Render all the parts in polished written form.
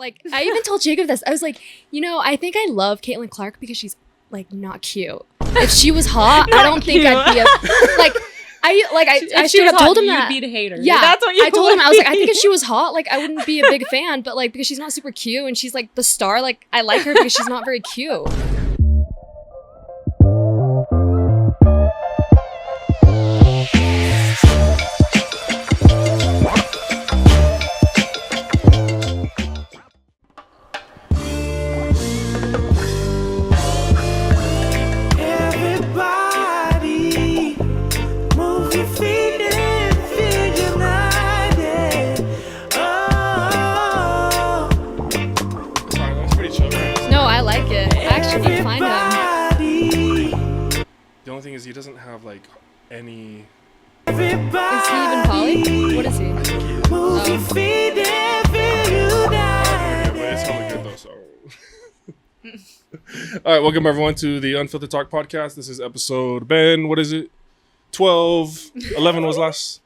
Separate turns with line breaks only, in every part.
Like, I even told Jacob this. I was like, I think I love Caitlin Clark because she's, like, not cute. If she was hot, I don't think I'd be I straight up told him that.
You'd be the hater.
Yeah,
that's what you
I told him. I was like, I think if she was hot, like, I wouldn't be a big fan. But, like, because she's not super cute and she's, like, the star, like, I like her because she's not very cute.
He doesn't have like any.
Is he even poly? What is he?
But it's hella good though. So. All right, welcome everyone to the Unfiltered Talk Podcast. This is episode what is it? 12, 11 was last.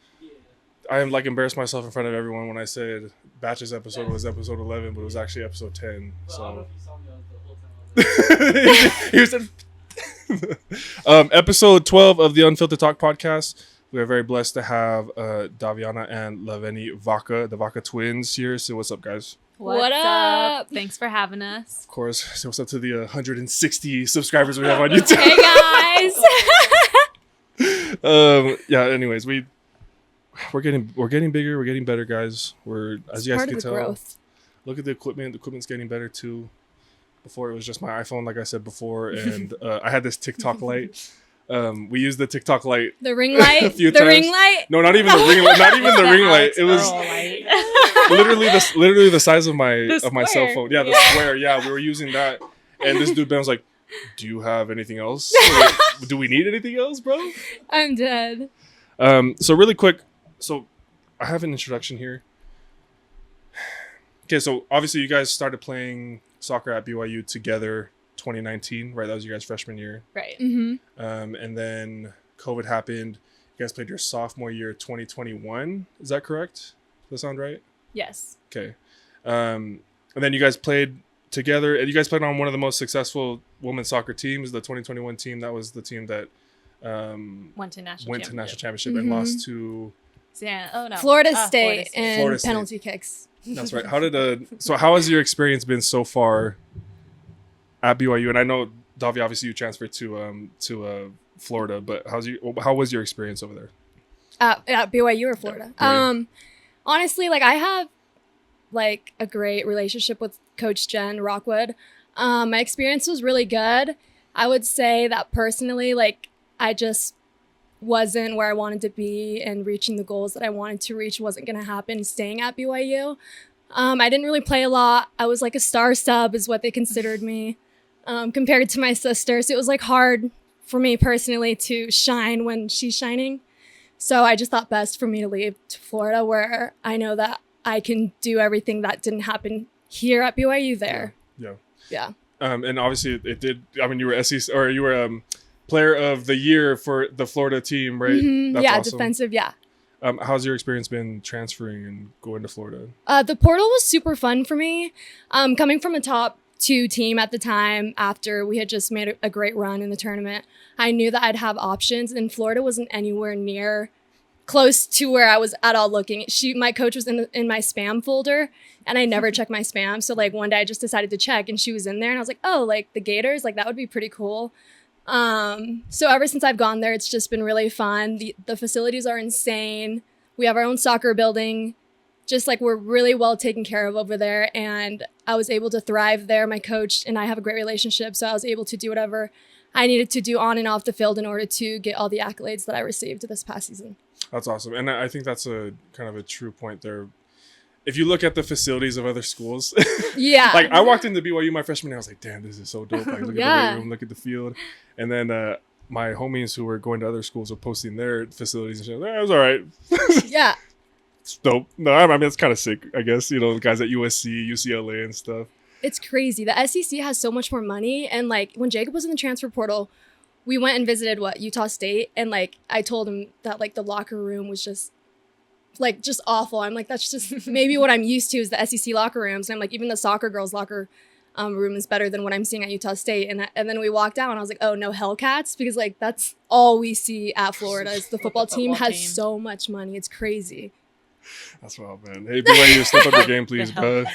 I am like embarrassed myself in front of everyone when I said Batch's episode was episode 11, but it was actually episode 10. So. He said. Episode 12 of the Unfiltered Talk Podcast. We are very blessed to have Daviana and Laveni Vaka, the Vaka twins here. So what's up, guys?
What up? Thanks for having us.
Of course. So what's up to the 160 subscribers we have on YouTube?
Hey
guys.
Yeah. Anyways, we're getting bigger. We're getting better, guys. As you guys can tell. Growth. Look at the equipment. The equipment's getting better too. Before it was just my iPhone, like I said before, and I had this TikTok light. We used the TikTok light.
The ring light?
A few times.
Ring light?
No, not even the ring light. Not even the ring light. It was literally the size of my cell phone. Yeah, the square. Yeah, we were using that, and this dude Ben was like, "Do you have anything else? Do we need anything else, bro?"
I'm dead.
So really quick, I have an introduction here. Okay, so obviously you guys started playing soccer at BYU together 2019, right? That was your guys' freshman year.
Right.
Mm-hmm.
And then COVID happened. You guys played your sophomore year 2021. Is that correct? Does that sound right?
Yes.
Okay. And then you guys played together, and you guys played on one of the most successful women's soccer teams, the 2021 team. That was the team that
went to national championship
and lost to
Florida State in penalty kicks.
That's right. How has your experience been so far at BYU? And I know, Davi, obviously you transferred to Florida, but how was your experience over there?
At BYU or Florida?
Yeah.
Honestly, like, I have like a great relationship with Coach Jen Rockwood. My experience was really good. I would say that personally, like, I just wasn't where I wanted to be, and reaching the goals that I wanted to reach wasn't going to happen staying at BYU. I didn't really play a lot. I was like a star sub is what they considered me, compared to my sister. So it was like hard for me personally to shine when she's shining. So I just thought best for me to leave to Florida, where I know that I can do everything that didn't happen here at BYU there. Yeah.
And obviously it did. I mean, you were SEC, or you were Player of the Year for the Florida team, right?
Mm-hmm.
That's
yeah,
awesome.
Defensive, yeah.
How's your experience been transferring and going to Florida?
The portal was super fun for me. Coming from a top 2 team at the time, after we had just made a great run in the tournament, I knew that I'd have options, and Florida wasn't anywhere near close to where I was at all looking. My coach was in my spam folder, and I never checked my spam. So like one day I just decided to check, and she was in there, and I was like, oh, like the Gators, like that would be pretty cool. So ever since I've gone there, it's just been really fun. The facilities are insane. We have our own soccer building. Just like, we're really well taken care of over there, and I was able to thrive there. My coach and I have a great relationship, so I was able to do whatever I needed to do on and off the field in order to get all the accolades that I received this past season.
That's awesome. And I think that's a kind of a true point there. If you look at the facilities of other schools,
yeah.
Like, I walked into BYU my freshman year, I was like, damn, this is so dope. Like, look at the weight room, look at the field. And then my homies who were going to other schools were posting their facilities and shit. It was all right.
Yeah.
It's dope. No, I mean, it's kind of sick, I guess. You know, the guys at USC, UCLA and stuff.
It's crazy. The SEC has so much more money. And like, when Jacob was in the transfer portal, we went and visited Utah State, and like I told him that like the locker room was just like just awful. I'm like, that's just maybe what I'm used to is the SEC locker rooms. And I'm like, even the soccer girls' locker room is better than what I'm seeing at Utah State. And then we walked out and I was like, oh, no Hellcats, because like that's all we see at Florida is the football team has so much money. It's crazy.
That's wild, man. Hey, BYU, step up your game, please, bro.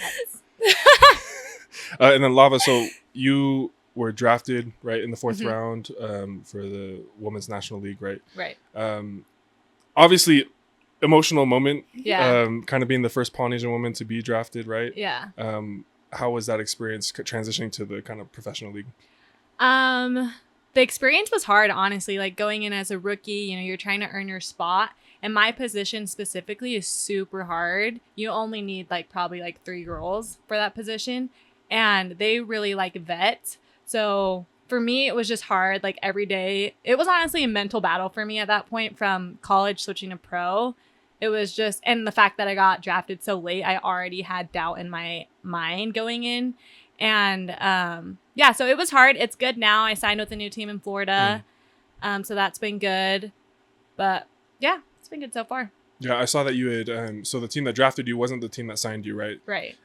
And then Lava, so you were drafted right in the 4th round for the Women's National League, right?
Right.
Obviously, emotional moment.
Yeah.
Kind of being the first Polynesian woman to be drafted, right?
Yeah.
How was that experience transitioning to the kind of professional league?
The experience was hard, honestly. Like going in as a rookie, you know, you're trying to earn your spot. And my position specifically is super hard. You only need probably 3 girls for that position. And they really like vets. So for me, it was just hard. Like every day, it was honestly a mental battle for me at that point from college switching to pro. It was just, and the fact that I got drafted so late, I already had doubt in my mind going in. And yeah, so it was hard. It's good now. I signed with a new team in Florida. So that's been good. But yeah, it's been good so far.
Yeah, I saw that you had, so the team that drafted you wasn't the team that signed you, right?
Right.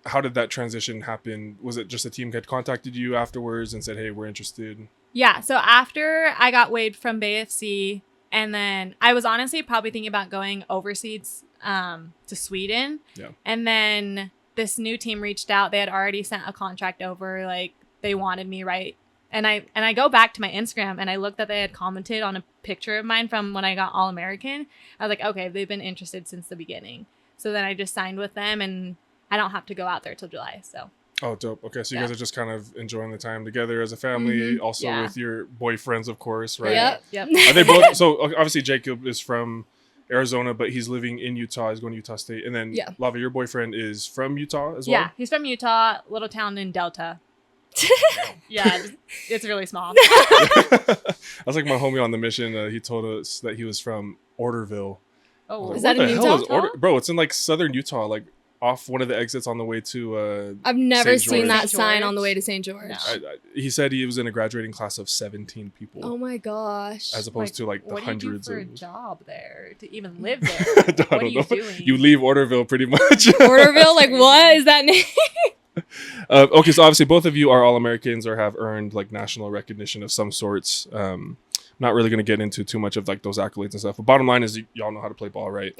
How did that transition happen? Was it just a team had contacted you afterwards and said, hey, we're interested?
Yeah. So after I got waived from Bay FC, and then I was honestly probably thinking about going overseas to Sweden. Yeah. And then this new team reached out. They had already sent a contract over. Like they wanted me, right? And I go back to my Instagram and I looked that they had commented on a picture of mine from when I got All-American. I was like, okay, they've been interested since the beginning. So then I just signed with them and I don't have to go out there till July. So. Oh,
dope. Okay, so you guys are just kind of enjoying the time together as a family, also with your boyfriends, of course, right?
Yep.
Are they both? So obviously Jacob is from Arizona, but he's living in Utah. He's going to Utah State, and then Lava, your boyfriend is from Utah as well.
Yeah, he's from Utah, little town in Delta. Yeah, it's really small.
That's like my homie on the mission. He told us that he was from Orderville.
Oh, is that in Utah?
Bro, it's in like southern Utah, like off one of the exits on the way to
I've never seen that sign on the way to St. George.
No. He said he was in a graduating class of 17 people.
Oh my gosh.
As opposed to like the hundreds
of... What do you do for a job there? To even live there? What are you doing?
You leave Orderville pretty much.
Orderville? Like what is that name?
Okay, so obviously both of you are All-Americans or have earned like national recognition of some sorts. Not really going to get into too much of like those accolades and stuff. But bottom line is y'all know how to play ball, right?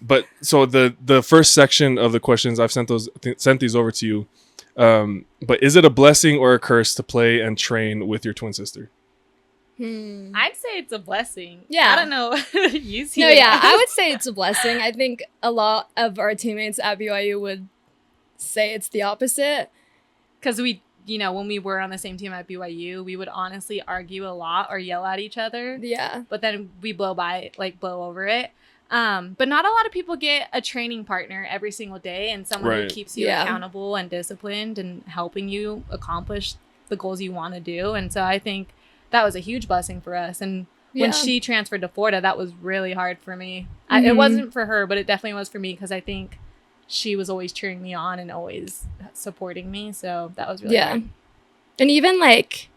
But so the first section of the questions, I've sent these over to you. But is it a blessing or a curse to play and train with your twin sister?
I'd say it's a blessing.
Yeah.
I don't know. You see
I would say it's a blessing. I think a lot of our teammates at BYU would say it's the opposite.
Because we... You know, when we were on the same team at BYU, we would honestly argue a lot or yell at each other.
Yeah.
But then we blow over it. But not a lot of people get a training partner every single day and someone who keeps you accountable and disciplined and helping you accomplish the goals you want to do. And so I think that was a huge blessing for us. And when she transferred to Florida, that was really hard for me. It wasn't for her, but it definitely was for me because I think she was always cheering me on and always supporting me. So that was really hard.
And even like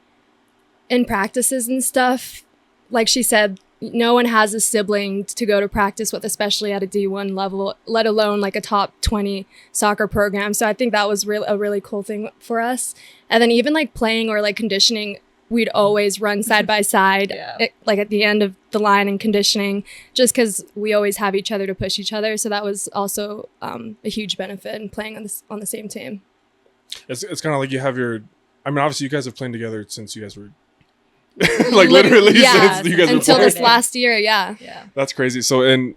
in practices and stuff, like she said, no one has a sibling to go to practice with, especially at a D1 level, let alone like a top 20 soccer program. So I think that was a really cool thing for us. And then even like playing or like conditioning, we'd always run side by side, like at the end of the line and conditioning, just because we always have each other to push each other. So that was also a huge benefit in playing on the same team.
It's kind of like you have obviously you guys have played together since you guys were like literally since you guys were
until this last year. Yeah.
That's crazy. So, and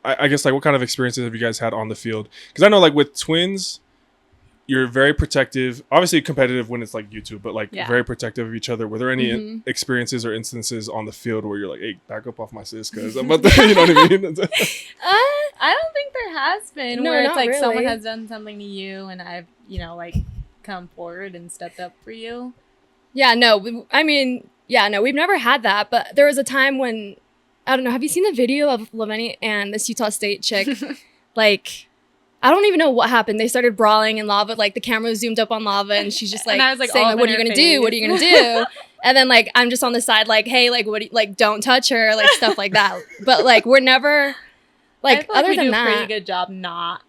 I guess like what kind of experiences have you guys had on the field? Because I know like with twins, you're very protective, obviously competitive when it's like you two, but like very protective of each other. Were there any experiences or instances on the field where you're like, hey, back up off my sis, because I'm about to, you know what I mean?
I don't think there has been where it's like
really.
Someone has done something to you and I've, like come forward and stepped up for you.
Yeah, no, we've never had that. But there was a time when, I don't know, have you seen the video of Laveni and this Utah State chick? Like, I don't even know what happened. They started brawling and Lava, like the camera zoomed up on Lava and she's just like,
I was, like,
saying,
all
like, what are you
in
going
her
to do? What are
face.
you going to do? And then like, I'm just on the side like, hey, like, what do you, like, don't touch her, like stuff like that. But like, we're never like,
I feel
other
we
than
do
that.
a pretty good job not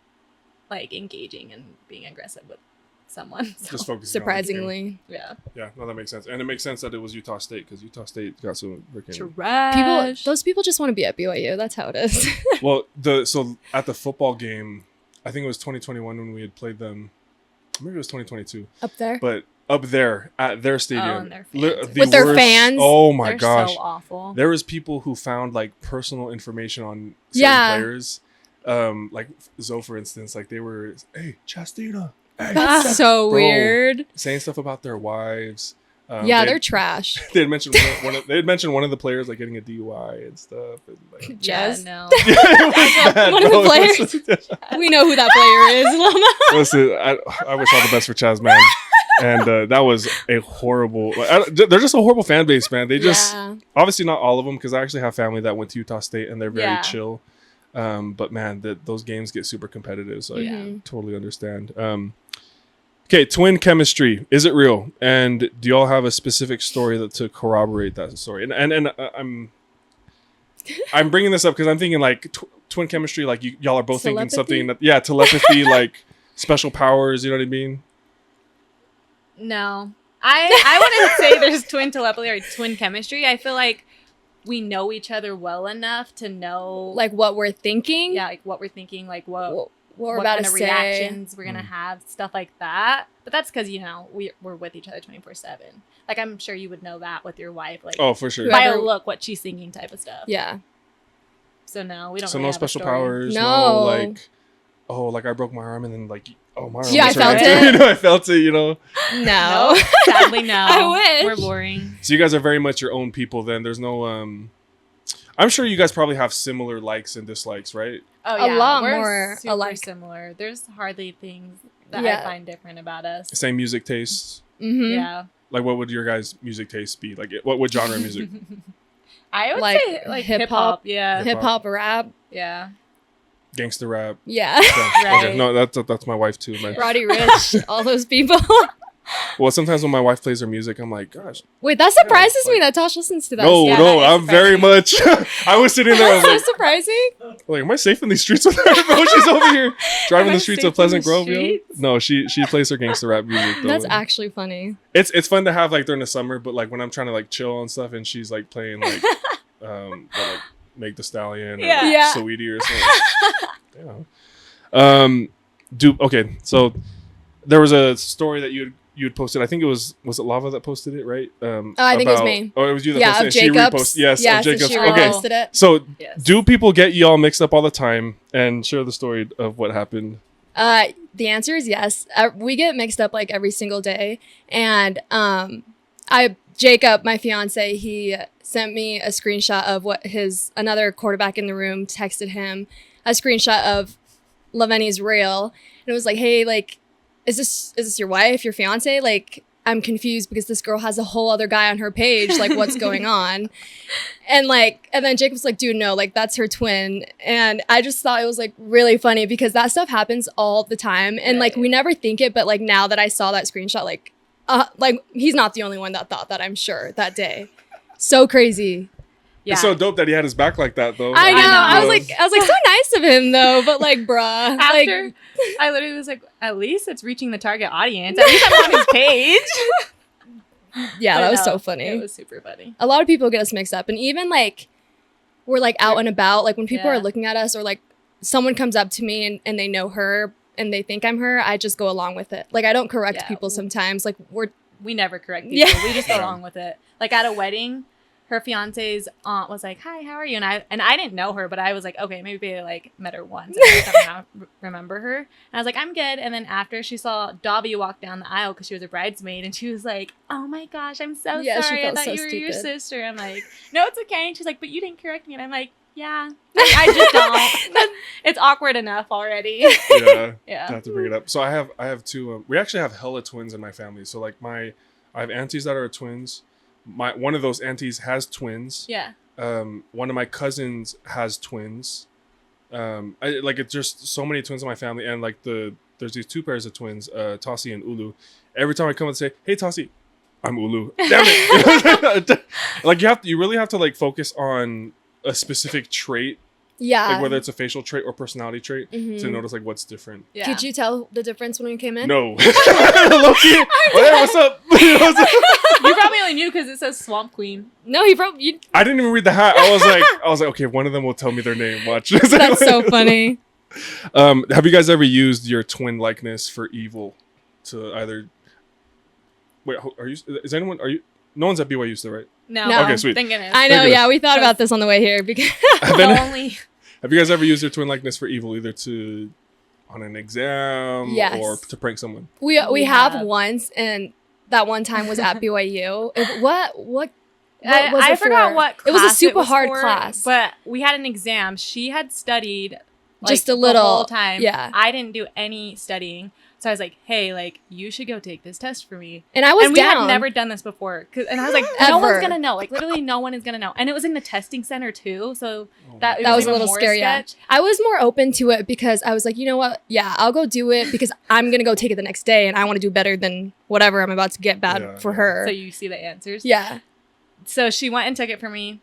like engaging and being aggressive with someone. So,
Just focusing
Surprisingly.
yeah.
Yeah, no, that makes sense. And it makes sense that it was Utah State because Utah State got some freaking...
Trash.
Those people just want to be at BYU. That's how it is.
Well, so at the football game, I think it was 2021 when we had played them. Maybe it was 2022.
Up there.
But up there at their stadium.
and their fans.
With their fans?
Oh my
They're
gosh.
so awful.
There was people who found like personal information on certain
Yeah.
players. Like Zoe, for instance, like they were, hey, Chastina. Hey,
That's so
Bro.
weird.
saying stuff about their wives.
Yeah,
they-
they're trash.
They had mentioned they had mentioned one of the players like getting a DUI and stuff. And, like,
Jess.
Yeah, no.
it was bad,
One of the
bro.
players. We know who that player is, Lama.
Listen, I wish all the best for Chaz, man. And that was a horrible. They're just a horrible fan base, man. They just
Yeah.
obviously not all of them because I actually have family that went to Utah State and they're very
Yeah.
chill. But man, those games get super competitive, so
Yeah.
I totally understand. Okay, twin chemistry, is it real? And do y'all have a specific story to corroborate that story? And I'm bringing this up because I'm thinking like twin chemistry, like y'all are both thinking something that telepathy, like special powers. You know what I mean?
No. I wouldn't say there's twin telepathy or twin chemistry. I feel like we know each other well enough to know
Like what we're thinking.
yeah, like what we're thinking, like what
we're about
kind
to
of
say.
reactions we're gonna have, stuff like that. But that's because we're with each other 24/7. Like I'm sure you would know that with your wife, like
Oh, for sure.
by a
Whoever-
look what she's thinking type of stuff.
Yeah.
So no, we don't.
So
really
no
have a
special
story.
powers.
No.
Like I broke my arm and then like my arm.
Yeah,
was
I felt
hurt.
it.
I felt it.
No.
No, sadly no.
I wish.
We're boring.
So you guys are very much your own people. Then there's no. I'm sure you guys probably have similar likes and dislikes, right?
Oh
A
yeah,
lot
we're
more
super
alike.
similar. There's hardly things that
Yeah.
I find different about us.
Same music tastes.
Mm-hmm.
Yeah,
Like, what would your guys' music taste be? Like, what genre of music?
I would
Like
say like
hip-hop.
hip hop. Yeah,
Hip-
Hip hop, rap.
yeah.
Gangster rap.
Yeah.
Okay.
Right.
Okay. No, that's my wife too, man.
Roddy Rich, all those people.
Well, sometimes when my wife plays her music, I'm like, gosh,
Wait, that surprises
like-
me that Tosh listens to that.
no,
Yeah,
no,
that is
I'm very much. I was sitting there, I was
That's so
like,
surprising.
am I safe in these streets with her, bro? She's over here driving
Am I
the streets
safe
of Pleasant
in the
Grove, yo.
streets?
No, she plays her gangster rap music. Though.
That's actually funny.
It's fun to have like during the summer, but like when I'm trying to like chill on stuff and she's like playing like like Meg the Stallion or
Yeah.
Yeah.
Saweetie or something. Damn. Okay, so there was a story that you had posted. I think it was it Lava that posted it, right?
I think it was me.
Oh, it was you that
Yeah,
posted
of
it. She
Jacob's.
reposted. Yes,
Yeah,
of
so
Jacob's.
she
Okay.
reposted it.
So
Yes.
do people get you all mixed up all the time? And share the story of what happened.
The answer is yes. We get mixed up like every single day. And Jacob, my fiance, he sent me a screenshot of what another quarterback in the room texted him, a screenshot of Laveni's reel. And it was like, hey, like, is this your wife, your fiance? Like, I'm confused because this girl has a whole other guy on her page. Like, what's going on? And then Jacob's like, dude, no, like, that's her twin. And I just thought it was like really funny because that stuff happens all the time. And like, we never think it, but like now that I saw that screenshot, like he's not the only one that thought that, I'm sure, that day. So crazy.
Yeah.
It's so dope that he had his back like that, though.
I know. I was
Like,
like, so nice of him though, but like, bruh.
After I literally was like, at least it's reaching the target audience. At least I'm on his page.
Yeah,
But
that was
no,
so funny.
It was super funny.
A lot of people get us mixed up, and even like we're like out and about, like when people
Yeah.
are looking at us or like someone comes up to me and they know her and they think I'm her, I just go along with it. Like I don't correct
Yeah.
people sometimes. Like
We never correct people.
Yeah.
We just go along with it. Like at a wedding, her fiance's aunt was like, "Hi, how are you?" And I didn't know her, but I was like, "Okay, maybe I like met her once. I somehow remember her." And I was like, "I'm good." And then after she saw Davi walk down the aisle because she was a bridesmaid, and she was like, "Oh my gosh, I'm so
Yeah, she
sorry. I
felt
thought
so
you were your
stupid.
sister." I'm like, "No, it's okay." And she's like, "But you didn't correct me." And I'm like, "Yeah, I just don't." It's awkward enough already.
yeah.
Yeah.
I have to bring it up. So I have two. We actually have hella twins in my family. So like I have aunties that are twins. One of those aunties has twins.
Yeah.
One of my cousins has twins. It's just so many twins in my family, and like there's these 2 pairs of twins, Tossie and Ulu. Every time I come and say, "Hey Tossie," I'm Ulu. Damn it! Like you really have to like focus on a specific trait.
Yeah.
Like whether it's a facial trait or personality trait to notice like what's different.
Yeah. Could you tell the difference when you came in?
No. Low-key. What's up?
You probably only knew because it says Swamp Queen.
No, he probably.
I didn't even read the hat. I was like, okay, one of them will tell me their name. Watch.
That's so funny.
Have you guys ever used your twin likeness for evil? To either. Wait, are you? Is anyone? Are you? No one's at BYU still, right?
No.
Okay, sweet.
Thank goodness.
I know. Yeah, we thought about this on the way here because.
Have you guys ever used your twin likeness for evil, either on an exam or to prank someone?
We have once, and that one time was at BYU. What was
I forgot what class
it was a super hard class.
But we had an exam. She had studied
just a little
the whole time.
Yeah.
I didn't do any studying. So I was like, hey, like, you should go take this test for me.
And we
had never done this before. And I was like, no one's going to know. Like, literally no one is going to know. And it was in the testing center, too. So that was
a little scary. Yeah. I was more open to it because I was like, you know what? Yeah, I'll go do it because I'm going to go take it the next day. And I want to do better than whatever I'm about to get bad for her.
So you see the answers?
Yeah.
So she went and took it for me.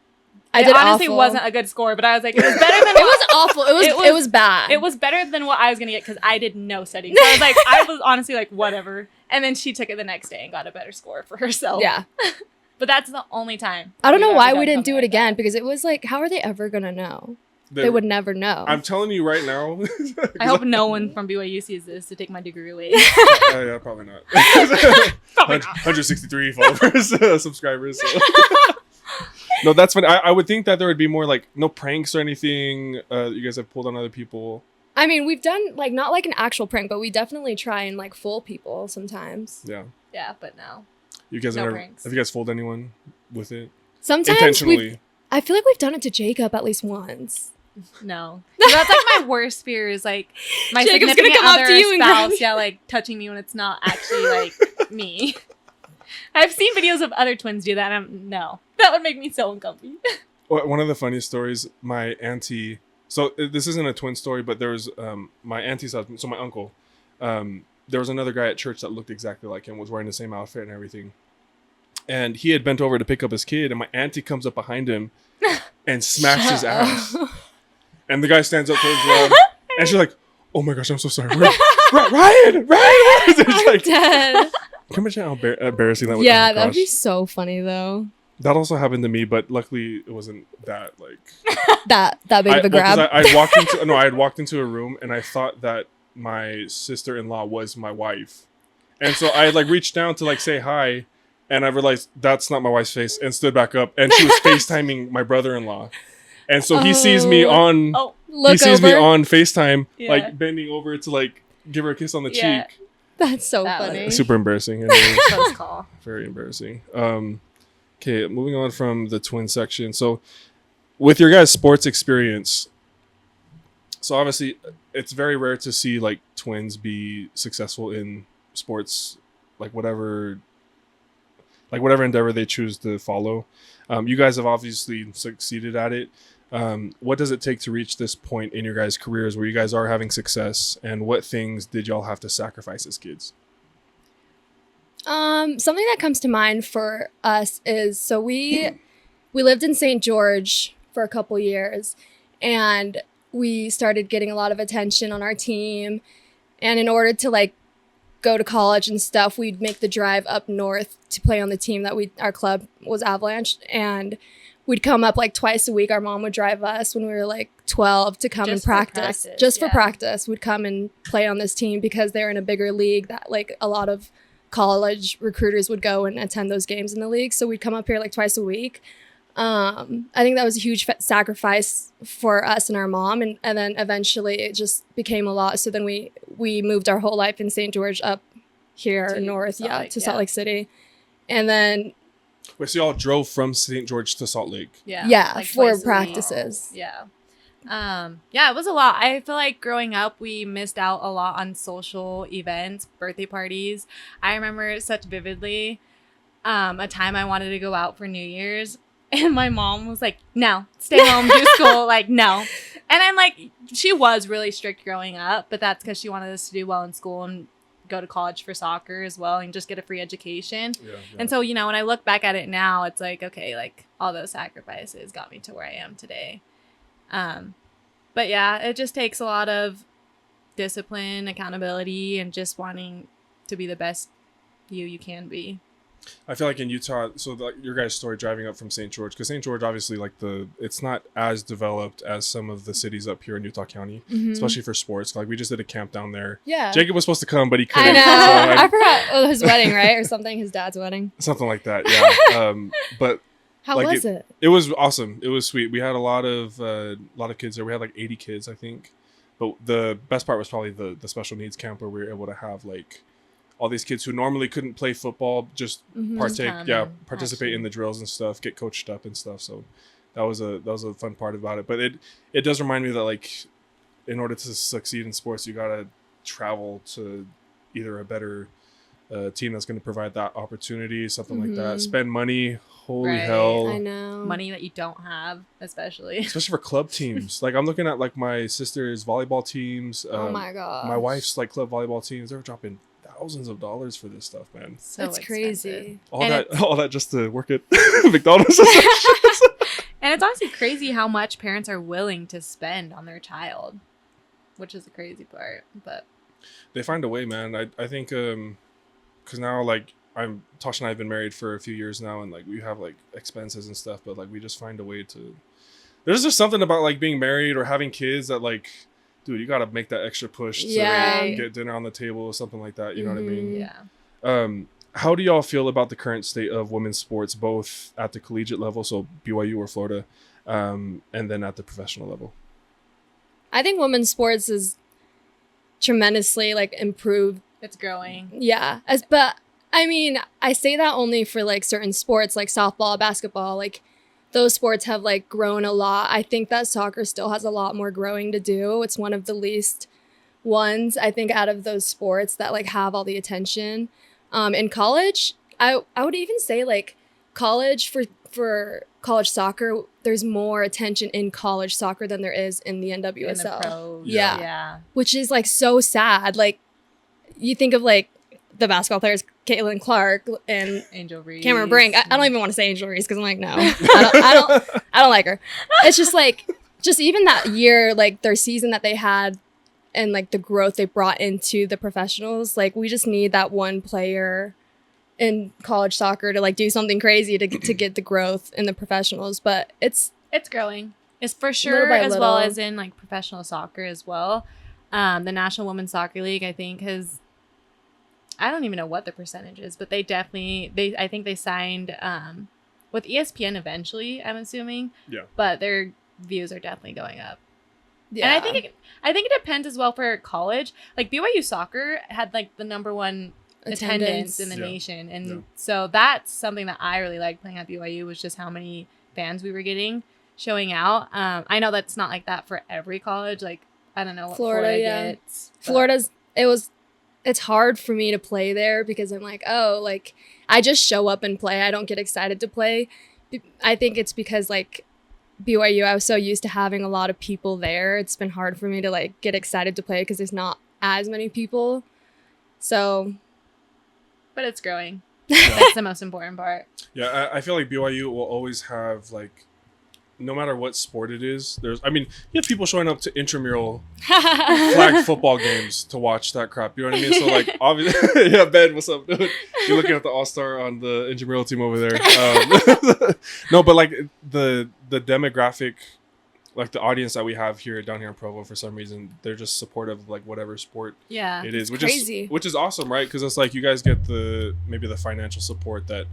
It
honestly wasn't a good score, but I was like, it was better than
it was awful. It was bad.
It was better than what I was gonna get because I did no studying. So I was honestly like, whatever. And then she took it the next day and got a better score for herself.
Yeah.
But that's the only time.
I don't know why we didn't do it again because it was like, how are they ever gonna know? They would never know.
I'm telling you right now.
I hope no one from BYU sees this to take my degree away.
Yeah, probably not. Probably not. 163 followers, subscribers. So. No, that's funny. I would think that there would be more like no pranks or anything. You guys have pulled on other people.
I mean, we've done like not like an actual prank, but we definitely try and like fool people sometimes.
Yeah.
Yeah, but no.
You guys
have
you guys fooled anyone with it?
Sometimes
intentionally.
I feel like we've done it to Jacob at least once.
No. That's like my worst fear is like my
Jacob's
significant
gonna come
other
up to you
spouse, like touching me when it's not actually like me. I've seen videos of other twins do that and that would make me so uncomfy.
One of the funniest stories, my auntie, so this isn't a twin story, but there was my auntie's husband, so my uncle, there was another guy at church that looked exactly like him, was wearing the same outfit and everything. And he had bent over to pick up his kid, and my auntie comes up behind him and smacks his ass. And the guy stands up towards her, and she's like, "Oh my gosh, I'm so sorry, Ryan!"
I'm like, dead.
Can you imagine how embarrassing that would be?
Yeah, that would be so funny though.
That also happened to me, but luckily it wasn't that like
that big of a grab.
I had walked into a room and I thought that my sister-in-law was my wife, and so I like reached down to like say hi, and I realized that's not my wife's face, and stood back up, and she was FaceTiming my brother-in-law, and so he sees me on me on FaceTime, like bending over to like give her a kiss on the cheek.
That's so funny.
Super embarrassing. Close call. Very embarrassing. Okay, moving on from the twin section. So, with your guys' sports experience, so obviously it's very rare to see like twins be successful in sports, like whatever endeavor they choose to follow. You guys have obviously succeeded at it. What does it take to reach this point in your guys' careers where you guys are having success, and what things did y'all have to sacrifice as kids?
Something that comes to mind for us is, so we lived in St. George for a couple years, and we started getting a lot of attention on our team. And in order to like go to college and stuff, we'd make the drive up north to play on the team that our club was Avalanche, and we'd come up like twice a week. Our mom would drive us when we were like 12 to come and practice. Just for practice. We'd come and play on this team because they're in a bigger league that like a lot of college recruiters would go and attend those games in the league. So we'd come up here like twice a week. I think that was a huge sacrifice for us and our mom. And then eventually it just became a lot. So then we moved our whole life in St. George up here north, to Salt Lake City. And then...
Wait, so y'all drove from St. George to Salt Lake?
Yeah, like for practices.
Yeah. It was a lot. I feel like growing up, we missed out a lot on social events, birthday parties. I remember such vividly a time I wanted to go out for New Year's, And my mom was like, no, stay home, do school. Like, no. And I'm like, she was really strict growing up, but that's because she wanted us to do well in school and go to college for soccer as well and just get a free education. Yeah. And so, you know, when I look back at it now, it's like, okay, like all those sacrifices got me to where I am today. But yeah, it just takes a lot of discipline, accountability, and just wanting to be the best you can be.
I feel like in Utah, so your guys' story driving up from St. George, because St. George obviously it's not as developed as some of the cities up here in Utah County, especially for sports. Like we just did a camp down there. Yeah, Jacob was supposed to come, but he couldn't.
I know. I forgot his wedding, right, or something. His dad's wedding.
Something like that. Yeah. But
how was it?
It was awesome. It was sweet. We had a lot of kids there. We had like 80 kids, I think. But the best part was probably the special needs camp where we were able to have like all these kids who normally couldn't play football just participate in the drills and stuff, get coached up and stuff. So that was a fun part about it. But it does remind me that like in order to succeed in sports, you gotta travel to either a better team that's going to provide that opportunity, something like that. Spend money. Holy hell.
I know.
Money that you don't have, especially
for club teams. Like I'm looking at like my sister's volleyball teams.
Oh my god.
My wife's like club volleyball teams. They're dropping thousands of dollars for this stuff, man.
So
it's crazy.
All that just to work at McDonald's.
And it's honestly crazy how much parents are willing to spend on their child, which is the crazy part. But
they find a way, man. I think because now like Tosh and I have been married for a few years now, and like we have like expenses and stuff, but like we just find a way to. There's just something about like being married or having kids that like, dude, you gotta make that extra push to get dinner on the table or something like that. You know what I mean?
Yeah.
How do y'all feel about the current state of women's sports, both at the collegiate level, so BYU or Florida, and then at the professional level?
I think women's sports is tremendously like improved.
It's growing.
Yeah. But I mean, I say that only for like certain sports like softball, basketball, like those sports have like grown a lot. I think that soccer still has a lot more growing to do. It's one of the least ones, I think, out of those sports that like have all the attention. In college, I would even say like college for college soccer, there's more attention in college soccer than there is in the NWSL.
In the pros.
Yeah. Which is like so sad. Like you think of like the basketball players, Caitlin Clark and
Angel Reese.
Cameron Brink. I don't even want to say Angel Reese because I'm like, no, I don't like her. It's just like, just even that year, like their season that they had and like the growth they brought into the professionals. Like we just need that one player in college soccer to like do something crazy to get the growth in the professionals. But it's
growing. It's for sure, as well as in like professional soccer as well. The National Women's Soccer League, I think, has, I don't even know what the percentage is, but I think they signed with ESPN eventually, I'm assuming. Yeah. But their views are definitely going up. Yeah. And I think it depends as well for college. Like BYU soccer had like the number one attendance in the nation. And so that's something that I really liked playing at BYU, was just how many fans we were getting showing out. I know that's not like that for every college. Like, I don't know what Florida gets.
Florida's, it's hard for me to play there because I'm like, oh, like I just show up and play. I don't get excited to play. I think it's because like BYU, I was so used to having a lot of people there. It's been hard for me to like get excited to play because there's not as many people. So,
but it's growing. That's the most important part.
Yeah, I feel like BYU will always have like, no matter what sport it is, you have people showing up to intramural flag football games to watch that crap. You know what I mean? So like, obviously, yeah, Ben, what's up, dude? You're looking at the all-star on the intramural team over there. No, but like the demographic, like the audience that we have down here in Provo, for some reason, they're just supportive of like whatever sport it is, which is awesome, right? Because it's like you guys get maybe the financial support that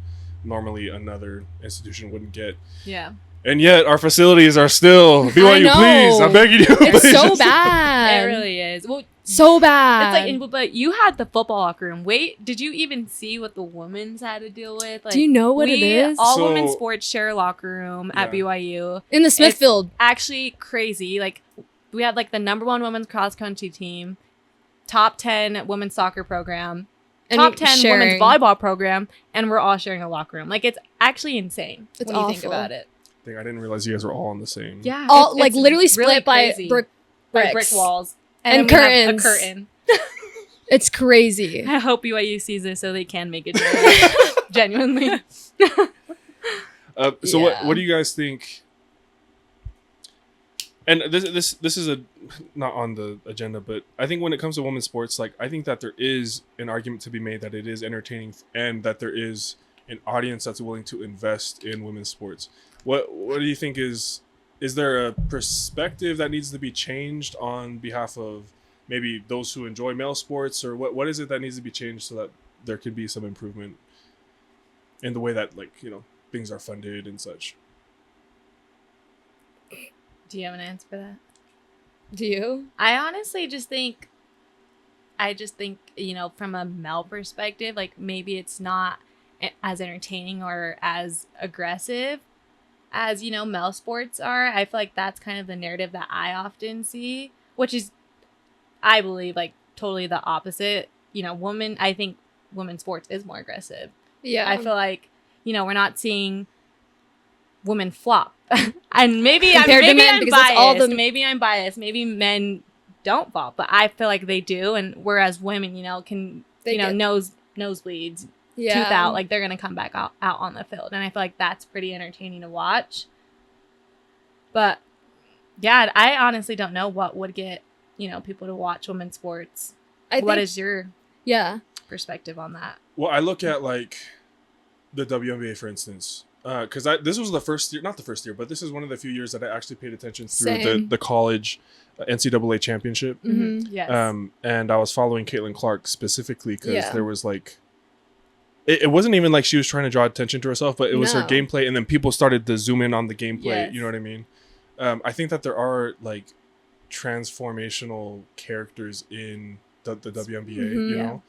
normally another institution wouldn't get.
Yeah.
And yet our facilities are still BYU, please. I'm begging you.
It's so bad.
It really is. Well,
so bad.
It's like, but you had the football locker room. Wait, did you even see what the women's had to deal with? Like,
do you know what it is?
All women's sports share a locker room at BYU
in the Smithfield.
Actually, crazy. Like we had like the #1 women's cross country team, top 10 women's soccer program, top 10 women's volleyball program, and we're all sharing a locker room. Like, it's actually insane when you think about it.
I didn't realize you guys were all on the same.
Yeah.
All like literally split really
by brick walls. And
curtains.
A curtain.
It's crazy.
I hope BYU sees this so they can make it genuinely.
So what do you guys think? And this is not on the agenda, but I think when it comes to women's sports, like, I think that there is an argument to be made that it is entertaining and that there is an audience that's willing to invest in women's sports. What do you think is there a perspective that needs to be changed on behalf of maybe those who enjoy male sports, or what is it that needs to be changed so that there could be some improvement in the way that, like, things are funded and such?
Do you have an answer for that?
Do you?
I honestly just think, from a male perspective, like, maybe it's not as entertaining or as aggressive as, male sports are. I feel like that's kind of the narrative that I often see, which is, I believe, like, totally the opposite. I think women's sports is more aggressive.
Yeah.
I feel like, we're not seeing women flop. And maybe I'm biased. Maybe I'm biased. Maybe men don't fall, but I feel like they do. And whereas women, can nosebleeds, tooth out, like, they're gonna come back out on the field, and I feel like that's pretty entertaining to watch. But yeah, I honestly don't know what would get people to watch women's sports. What is your perspective on that?
Well, I look at, like, the WNBA, for instance. Because this was the first year, not the first year, but this is one of the few years that I actually paid attention through the college NCAA championship.
Mm-hmm.
Yes.
And I was following Caitlin Clark specifically because there was, like, it wasn't even like she was trying to draw attention to herself, but it was her gameplay, and then people started to zoom in on the gameplay. Yes. You know what I mean? I think that there are, like, transformational characters in the WNBA.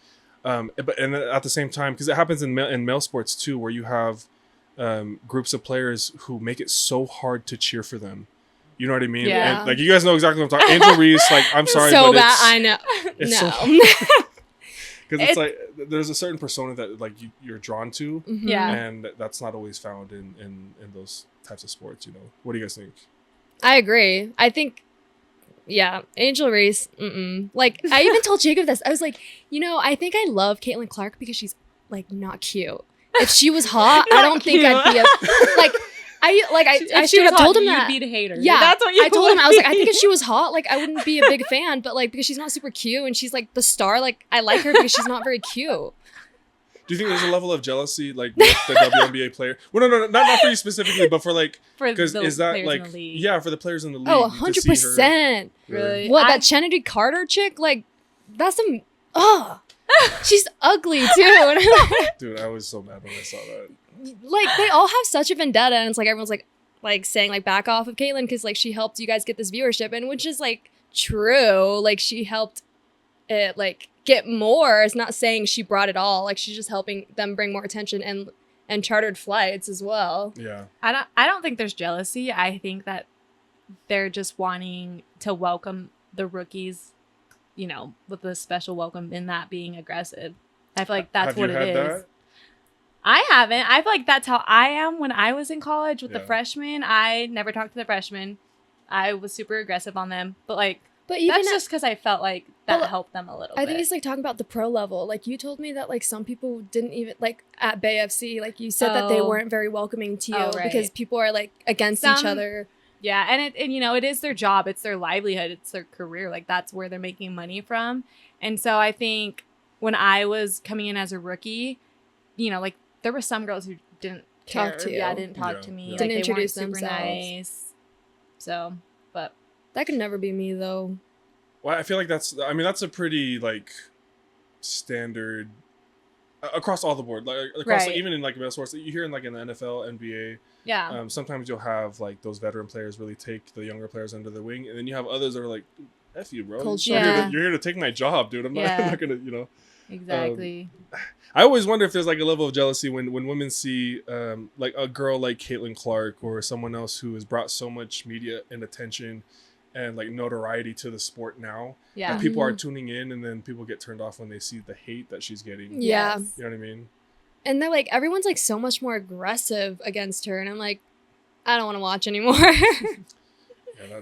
Mm-hmm.
But at the same time, because it happens in male sports too, where you have groups of players who make it so hard to cheer for them. You know what I mean?
Yeah.
And, like, you guys know exactly what I'm talking. Angel Reese, like, I'm sorry,
so
but
bad. I know.
It's
no.
Because it's like there's a certain persona that, like, you're drawn to,
Mm-hmm.
Yeah,
and that's not always found in those types of sports. What do you guys think?
I agree. I think, Angel Reese. Like, I even told Jacob this. I was like, I think I love Caitlin Clark because she's, like, not cute. If she was hot, I don't think I'd be I straight up told him that.
You'd be the hater.
Yeah,
that's what you
I told him. I was like, I think if she was hot, like, I wouldn't be a big fan. But, like, because she's not super cute and she's, like, the star, like, I like her because she's not very cute.
Do you think there's a level of jealousy, like, with the WNBA player? Well, no, not for you specifically, but for, like, because is that, like, for the players in the league?
Oh, 100%.
Really?
What, that Kennedy Carter chick? Like, that's some. She's ugly too.
Dude, I was so mad when I saw that.
Like, they all have such a vendetta, and it's like everyone's like saying, like, back off of Caitlin because, like, she helped you guys get this viewership, and which is, like, true. Like, she helped it, like, get more. It's not saying she brought it all. Like, she's just helping them bring more attention and chartered flights as well.
Yeah.
I don't think there's jealousy. I think that they're just wanting to welcome the rookies, with a special welcome in that being aggressive. I feel like that's what it is. That? I haven't. I feel like that's how I am when I was in college with the freshmen. I never talked to the freshmen. I was super aggressive on them. But even that's just because I felt like that helped them a little bit.
I think it's like talking about the pro level. Like, you told me that, like, some people didn't even, like, at Bay FC, like, you said that they weren't very welcoming to you because people are, like, against each other.
Yeah, and it is their job. It's their livelihood. It's their career. Like, that's where they're making money from. And so I think when I was coming in as a rookie, like, there were some girls who didn't care.
Talk to you.
Yeah, didn't talk to me.
Yeah.
Like,
didn't introduce
themselves. Super nice. So, but
that could never be me, though.
Well, I feel like that's a pretty, like, standard across all the board, like across like, even in, like, male sports. You hear in, like, in the NFL, NBA.
Yeah.
Sometimes you'll have, like, those veteran players really take the younger players under their wing, and then you have others that are like, "F you, bro. You're here to take my job, dude. I'm not gonna,
Exactly.
I always wonder if there's, like, a level of jealousy when women see like a girl like Caitlin Clark or someone else who has brought so much media and attention and like notoriety to the sport now.
Yeah.
That people are tuning in, and then people get turned off when they see the hate that she's getting.
Yeah.
You know what I mean?
And they're like, everyone's like so much more aggressive against her. And I'm like, I don't want to watch anymore.
Yeah,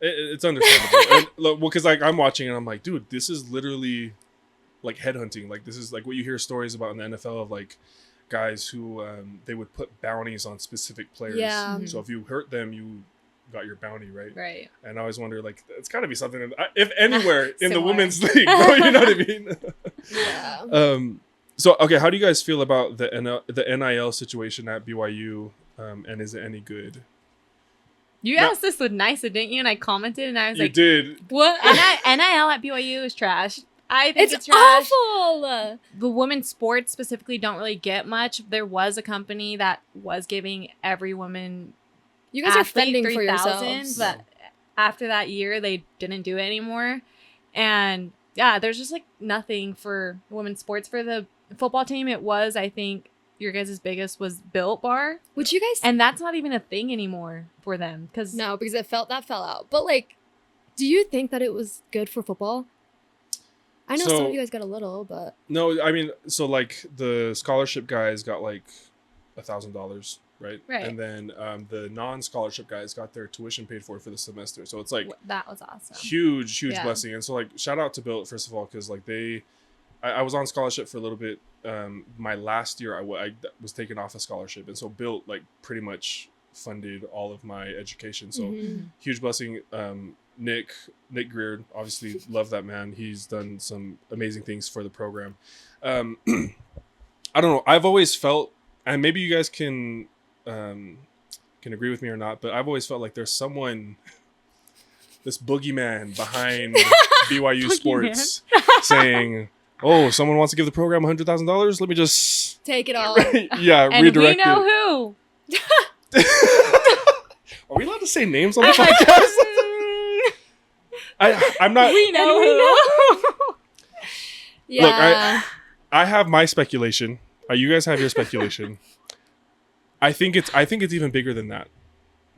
it's understandable. And, well, because like I'm watching and I'm like, dude, this is literally like headhunting. Like this is like what you hear stories about in the NFL of like guys who they would put bounties on specific players.
Yeah.
So if you hurt them, you got your bounty, right?
Right.
And I always wonder, like, it's got to be something, if anywhere, in the women's league, bro, you know what I mean?
Yeah.
So, okay, how do you guys feel about the NIL situation at BYU, and is it any good?
You asked this with Nysa, didn't you? And I commented, and I was
You
like,
did.
"What? NIL at BYU is trash. I think it's trash.
awful.
The women's sports specifically don't really get much. There was a company that was giving every woman
You guys are
athlete
fending for
3,000,
yourselves.
but after that year, they didn't do it anymore. And yeah, there's just like nothing for women's sports. For the football team, it was, I think, your guys' biggest was Built Bar.
Would you guys?
And that's not even a thing anymore for them.
No, because that fell out. But like, do you think that it was good for football? I know some of you guys got a little, but
No, I mean, so like the scholarship guys got like $1,000, right?
Right.
And then the non-scholarship guys got their tuition paid for the semester. So it's like
that was awesome.
huge
Yeah.
blessing. And so like shout out to Built first of all, because like I was on scholarship for a little bit. My last year I was taken off a scholarship, and so Built like pretty much funded all of my education. So huge blessing. Nick Greer, obviously love that man. He's done some amazing things for the program. I don't know. I've always felt, and maybe you guys can agree with me or not, but I've always felt like there's someone, this boogeyman behind BYU sports saying, "Oh, someone wants to give the program $100,000. Let me just
take it all."
Yeah,
and
redirect
we know
it.
who.
Are we allowed to say names on the podcast? I'm not.
We know who.
Yeah.
Look, I have my speculation. You guys have your speculation. I think it's even bigger than that.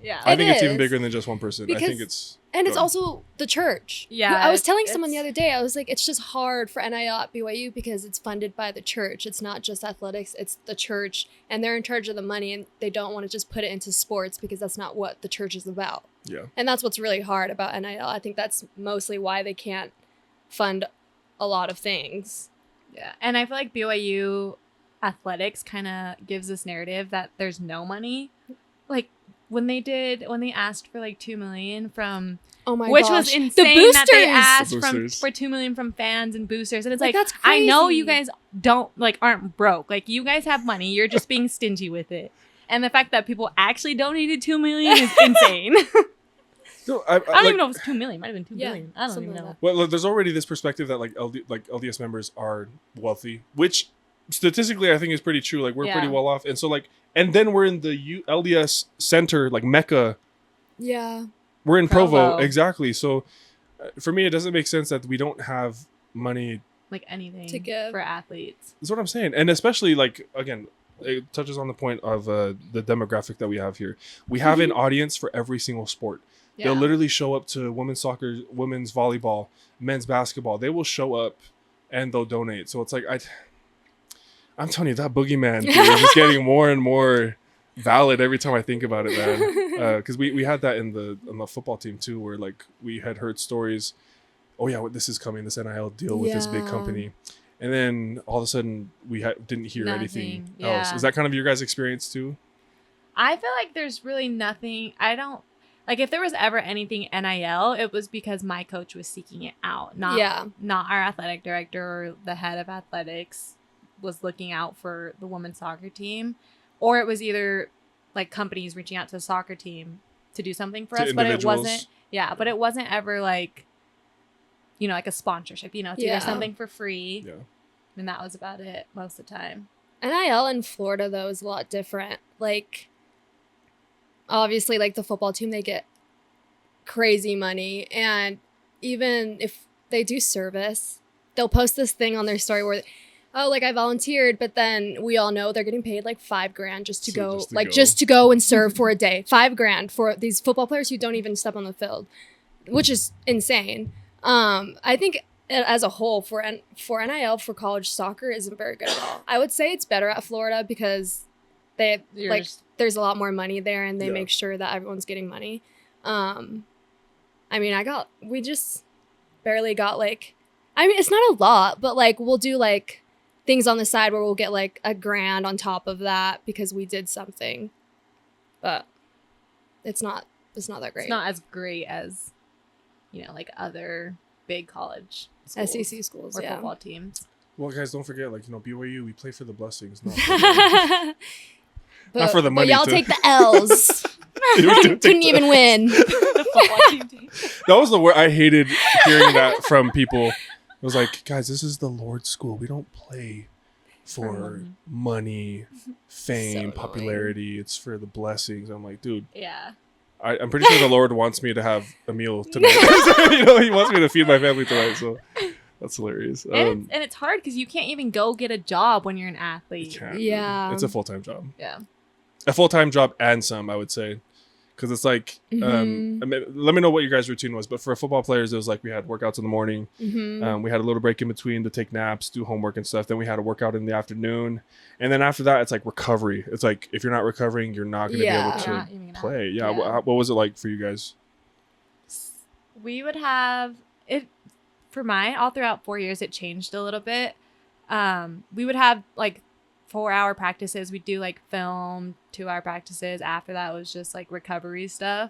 Yeah.
I think it's even
is.
bigger than just one person. I think it's.
And it's also the church.
Yeah,
I was telling someone the other day, I was like, it's just hard for NIL at BYU because it's funded by the church. It's not just athletics, it's the church. And they're in charge of the money, and they don't want to just put it into sports because that's not what the church is about.
Yeah.
And that's what's really hard about NIL. I think that's mostly why they can't fund a lot of things.
Yeah. And I feel like BYU athletics kind of gives this narrative that there's no money. Like, when they asked for like $2 million from, which was insane that they asked for $2 million from fans and boosters, and it's like
that's
I know
crazy.
you guys aren't broke, like you guys have money, you're just being stingy with it, and the fact that people actually donated $2 million is insane.
No, I
don't even know if it's $2 million, might have been $2 billion. I don't even know.
Well, look, there's already this perspective that like LDS members are wealthy, which statistically I think is pretty true. Like we're pretty well off, and so like. And then we're in the LDS center, like Mecca.
Yeah.
We're in Provo. Exactly. So for me, it doesn't make sense that we don't have money.
Like anything
to give
for athletes.
That's what I'm saying. And especially like, again, it touches on the point of the demographic that we have here. We have an audience for every single sport. Yeah. They'll literally show up to women's soccer, women's volleyball, men's basketball. They will show up and they'll donate. So it's like, I'm telling you, that boogeyman is just getting more and more valid every time I think about it, man. Because we had that on the football team too, where like we had heard stories. Oh yeah, this is coming, this NIL deal with this big company, and then all of a sudden we didn't hear anything else. Is that kind of your guys' experience too?
I feel like there's really nothing. I don't like if there was ever anything NIL, it was because my coach was seeking it out, not our athletic director or the head of athletics was looking out for the women's soccer team, or it was either like companies reaching out to the soccer team to do something for us, but it wasn't ever like, like a sponsorship, it's either something for free, and that was about it most of the time.
NIL in Florida though is a lot different. Like obviously like the football team, they get crazy money, and even if they do service, they'll post this thing on their story where I volunteered, but then we all know they're getting paid like $5,000 just to go and serve for a day. $5,000 for these football players who don't even step on the field. which is insane. I think as a whole for NIL for college soccer isn't very good at all. I would say it's better at Florida because there's a lot more money there and they make sure that everyone's getting money. I mean, we just barely got like, I mean, it's not a lot, but like we'll do like things on the side where we'll get like $1,000 on top of that because we did something, but it's not that great.
It's not as great as, like other big college schools,
SEC schools,
or football teams.
Well, guys, don't forget, like, BYU, we play for the blessings, not
not
for the money.
But y'all take the L's. Couldn't even win.
That was the word. I hated hearing that from people. It was like, guys, this is the Lord's school. We don't play for money, fame, popularity. It's for the blessings. I'm like, dude.
Yeah.
I'm pretty sure the Lord wants me to have a meal tonight. He wants me to feed my family tonight. So that's hilarious.
And it's hard because you can't even go get a job when you're an athlete.
Yeah.
It's a full-time job.
Yeah.
A full-time job and some, I would say. Because it's like, let me know what your guys' routine was. But for football players, it was like we had workouts in the morning. We had a little break in between to take naps, do homework and stuff. Then we had a workout in the afternoon. And then after that, it's like recovery. It's like if you're not recovering, you're not going to be able to play. Yeah. What was it like for you guys?
We would have it for all throughout 4 years, it changed a little bit. We would have like 4-hour practices. We'd do like film 2-hour practices. After that was just like recovery stuff.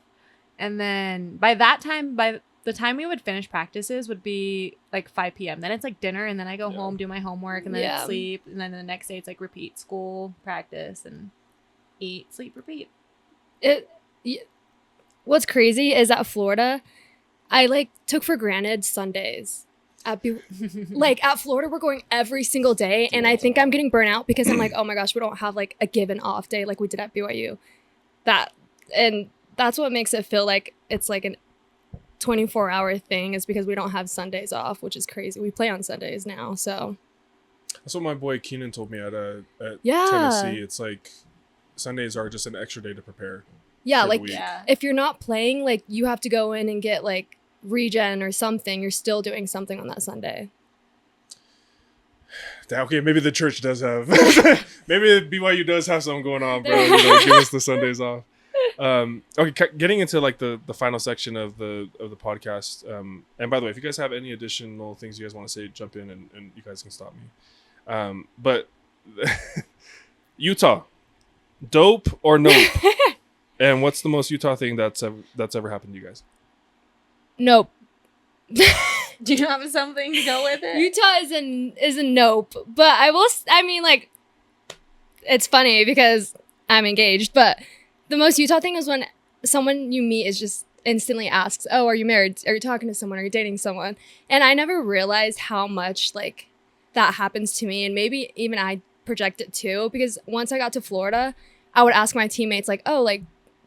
And then by the time we would finish practices would be like 5 p.m. Then it's like dinner and then I go home, do my homework and then sleep. And then the next day it's like repeat school, practice and eat, sleep, repeat.
What's crazy is at Florida, I like took for granted Sundays. At Florida, we're going every single day, and I think I'm getting burnt out because I'm like, oh my gosh, we don't have like a given off day like we did at BYU. That's what makes it feel like it's like an 24-hour thing is because we don't have Sundays off, which is crazy. We play on Sundays now, so.
That's what my boy Keenan told me at Tennessee. It's like Sundays are just an extra day to prepare.
Yeah, like if you're not playing, like you have to go in and get like regen or something. You're still doing something on that Sunday.
Okay, maybe the church does have maybe BYU does have something going on, bro. Give us the Sundays off. Okay, getting into like the final section of the podcast. And by the way, if you guys have any additional things you guys want to say, jump in and you guys can stop me. But Utah, dope or nope? And what's the most Utah thing that's ever happened to you guys?
Nope.
Do you have something to go with it?
Utah is a nope, but I mean, like, it's funny because I'm engaged, but the most Utah thing is when someone you meet is just instantly asks, oh, are you married? Are you talking to someone? Are you dating someone? And I never realized how much, like, that happens to me, and maybe even I project it too, because once I got to Florida, I would ask my teammates, like, oh, like,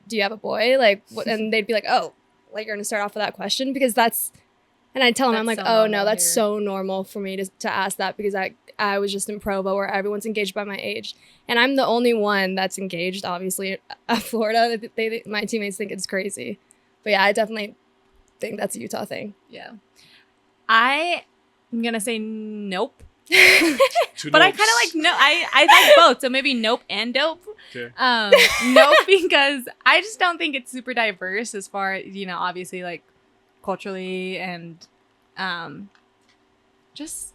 do you have a boy? Like, what? And they'd be like, oh, like, you're going to start off with that question? Because and I'd tell them, I'm like, oh, no, that's so normal for me to ask that because I was just in Provo where everyone's engaged by my age. And I'm the only one that's engaged, obviously, at Florida. My teammates think it's crazy. But yeah, I definitely think that's a Utah thing.
Yeah. I'm going to say nope. But
Nopes.
I kind of like no. I like both, so maybe nope and dope.
Okay.
Nope because I just don't think it's super diverse as far as obviously like culturally and just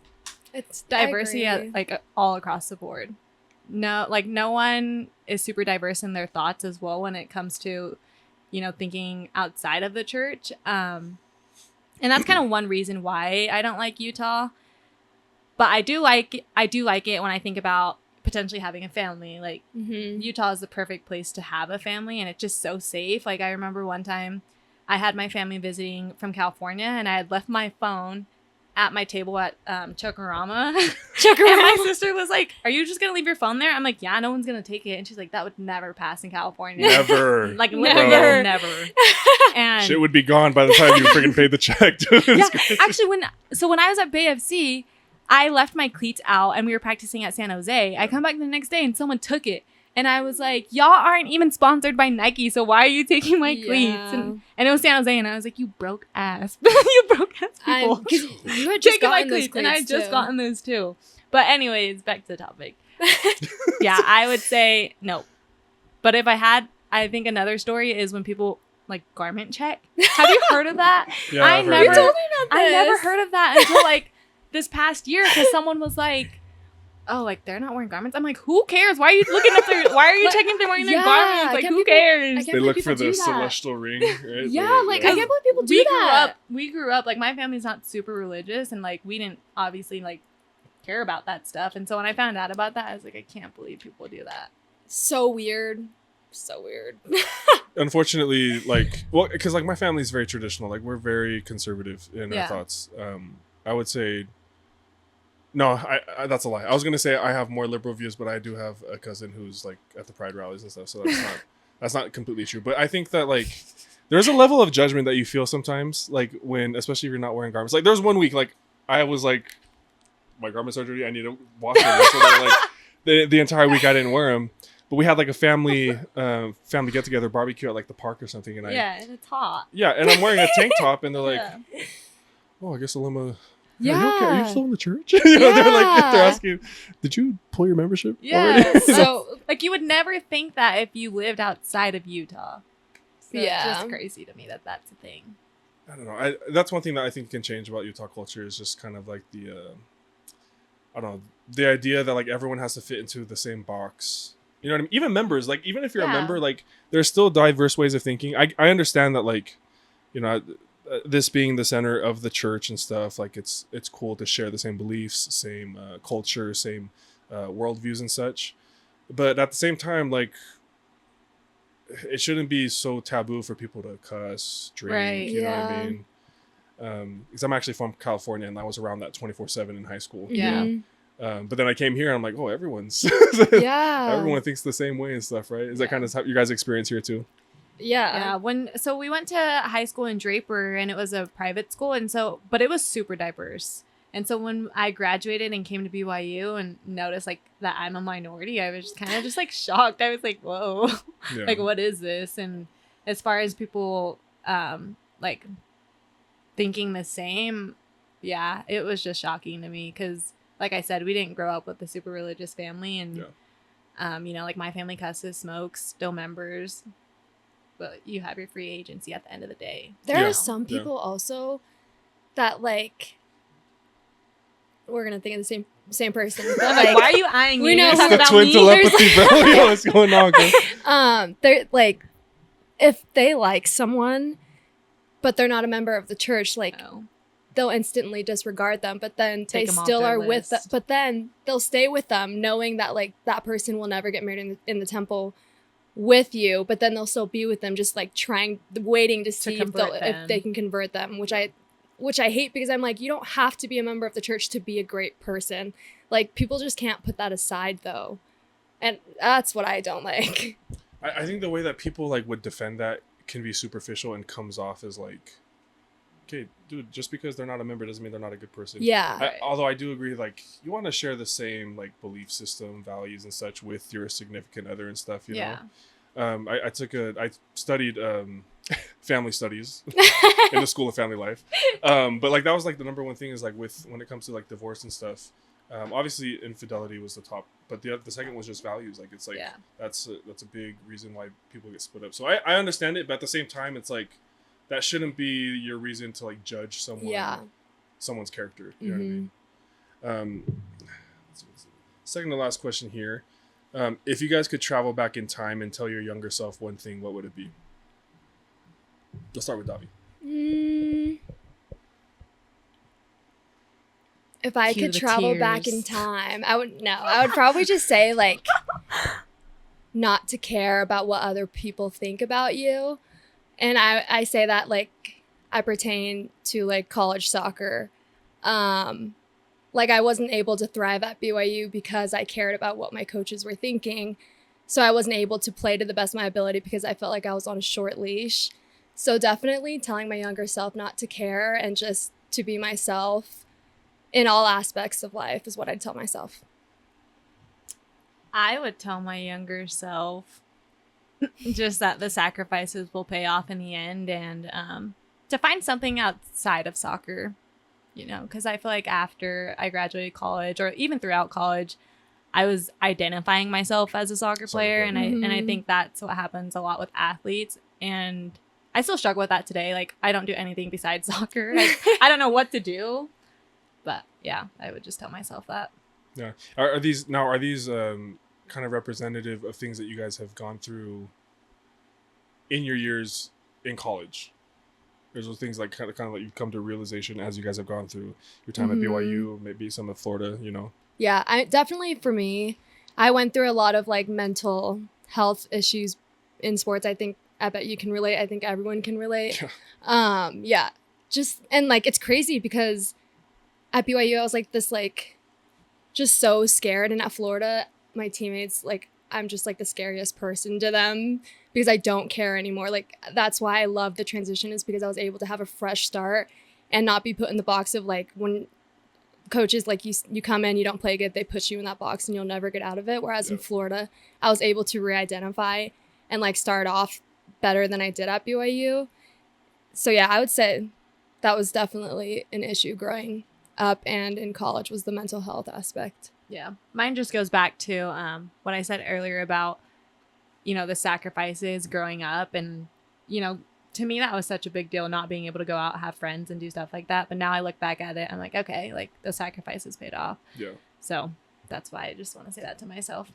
it's diversity like all across the board. No one is super diverse in their thoughts as well when it comes to thinking outside of the church. And that's kind of one reason why I don't like Utah. But I do like it when I think about potentially having a family. Like Utah is the perfect place to have a family, and it's just so safe. Like I remember one time I had my family visiting from California, and I had left my phone at my table at Chocorama. And my sister was like, "Are you just gonna leave your phone there?" I'm like, "Yeah, no one's gonna take it." And she's like, "That would never pass in California.
Never.
Like never, never." And
shit would be gone by the time you freaking paid the check. Dude.
Yeah, actually, when I was at Bay FC. I left my cleats out and we were practicing at San Jose. I come back the next day and someone took it. And I was like, y'all aren't even sponsored by Nike, so why are you taking my cleats? And it was San Jose, and I was like, you broke ass. You broke ass people.
You had just gotten those cleats,
and I had just gotten those too. But anyways, back to the topic. Yeah, I would say no. But if I think another story is when people like garment check. Have you heard of that?
Yeah,
I
I've heard of that.
I never heard of that until like this past year, because someone was like, oh, like they're not wearing garments. I'm like, who cares? Why are you looking at their? Why are you checking if they're wearing their garments? Like, who cares?
They look for the celestial ring, right?
Yeah, like I can't believe people do that.
We grew up like my family's not super religious, and like we didn't obviously like care about that stuff. And so when I found out about that, I was like, I can't believe people do that.
So weird. So weird.
Unfortunately, like, well, because like my family's very traditional. Like we're very conservative in our thoughts. I would say. No, I that's a lie. I was gonna say I have more liberal views, but I do have a cousin who's like at the Pride rallies and stuff, so that's not completely true. But I think that like there's a level of judgment that you feel sometimes, like when, especially if you're not wearing garments. Like there's one week, like I was like, my garments are dirty, I need to wash them. So then, like the entire week I didn't wear them. But we had like a family get together barbecue at like the park or something, and
and it's hot.
Yeah, and I'm wearing a tank top, and they're like, oh, I guess Alema.
Yeah.
Are you okay? Are you still in the church? You know, they're asking, did you pull your membership already?
So like you would never think that if you lived outside of Utah. So it's just crazy to me that that's a thing.
I don't know. That's one thing that I think can change about Utah culture is just kind of like the, I don't know, the idea that like everyone has to fit into the same box. You know what I mean? Even members, like even if you're a member, like there's still diverse ways of thinking. I understand that like, you know, this being the center of the church and stuff, like it's cool to share the same beliefs, same culture, same worldviews and such. But at the same time, like it shouldn't be so taboo for people to cuss, drink,
right.
You know what I mean? Because I'm actually from California and I was around that 24/7 in high school.
Yeah.
But then I came here and I'm like, oh, everyone's everyone thinks the same way and stuff, right? Is that kind of how you guys experience here too?
Yeah. So we went to high school in Draper, and it was a private school, and so but it was super diverse. And so when I graduated and came to BYU and noticed like that I'm a minority, I was just kind of just like shocked. I was like, whoa, like what is this? And as far as people like thinking the same, yeah, it was just shocking to me because, like I said, we didn't grow up with a super religious family, and you know, like my family cusses, smokes, still members. But you have your free agency at the end of the day.
There are some people also that like we're gonna think of the same person. But,
like, why are you eyeing me?
We know
it's twin telepathy, bro. Yo, what's going on? Girl?
They're like, if they like someone, but they're not a member of the church, like they'll instantly disregard them. But then they still are with them. But then they'll stay with them, knowing that like that person will never get married in the temple with you, but then they'll still be with them, just like waiting to see if they can convert them, which I hate, because I'm like, you don't have to be a member of the church to be a great person. Like people just can't put that aside though, and that's what I don't like.
I think the way that people like would defend that can be superficial and comes off as like, okay, dude, just because they're not a member doesn't mean they're not a good person.
Yeah.
Although I do agree, like you want to share the same like belief system, values and such with your significant other and stuff, you know? I studied family studies in the School of Family Life. But like that was like the number one thing is like when it comes to like divorce and stuff, obviously infidelity was the top, but the second was just values. Like it's like that's a big reason why people get split up. So I understand it, but at the same time it's like that shouldn't be your reason to like judge someone's character. You know what I mean? Second to last question here. If you guys could travel back in time and tell your younger self one thing, what would it be? Let's start with Davi.
If I could travel back in time, I would probably just say like not to care about what other people think about you. And I say that like I pertain to like college soccer. Like I wasn't able to thrive at BYU because I cared about what my coaches were thinking. So I wasn't able to play to the best of my ability because I felt like I was on a short leash. So definitely telling my younger self not to care and just to be myself in all aspects of life is what I'd tell myself.
I would tell my younger self just that the sacrifices will pay off in the end, and to find something outside of soccer, you know, because I feel like after I graduated college, or even throughout college, I was identifying myself as a soccer player, and I think that's what happens a lot with athletes, and I still struggle with that today. Like, I don't do anything besides soccer. I don't know what to do, but yeah, I would just tell myself that.
Yeah. Are these kind of representative of things that you guys have gone through in your years in college? There's those things like kind of like you've come to realization as you guys have gone through your time at BYU, maybe some of Florida, you know?
Yeah, I definitely, for me, I went through a lot of like mental health issues in sports. I bet you can relate. I think everyone can relate. Yeah. Just, and like, it's crazy because at BYU, I was like this, like, just so scared. And at Florida, my teammates, like, I'm just like the scariest person to them because I don't care anymore. Like, that's why I love the transition, is because I was able to have a fresh start and not be put in the box of like when coaches, like, you come in, you don't play good, they put you in that box and you'll never get out of it. Whereas in Florida, I was able to re-identify and like start off better than I did at BYU. So yeah, I would say that was definitely an issue growing up and in college, was the mental health aspect.
Yeah. Mine just goes back to what I said earlier about, you know, the sacrifices growing up. And, you know, to me, that was such a big deal, not being able to go out, have friends and do stuff like that. But now I look back at it, I'm like, okay, like the sacrifices paid off.
Yeah.
So that's why I just want to say that to myself.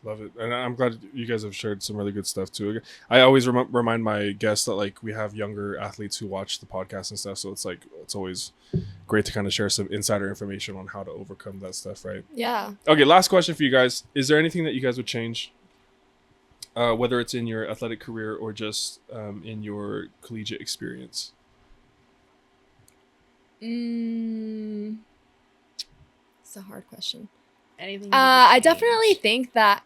Love it. And I'm glad you guys have shared some really good stuff too. I always remind my guests that like we have younger athletes who watch the podcast and stuff. So it's like, it's always great to kind of share some insider information on how to overcome that stuff, right?
Yeah.
Okay, last question for you guys. Is there anything that you guys would change, whether it's in your athletic career or just in your collegiate experience?
It's a hard question.
Anything?
I definitely think that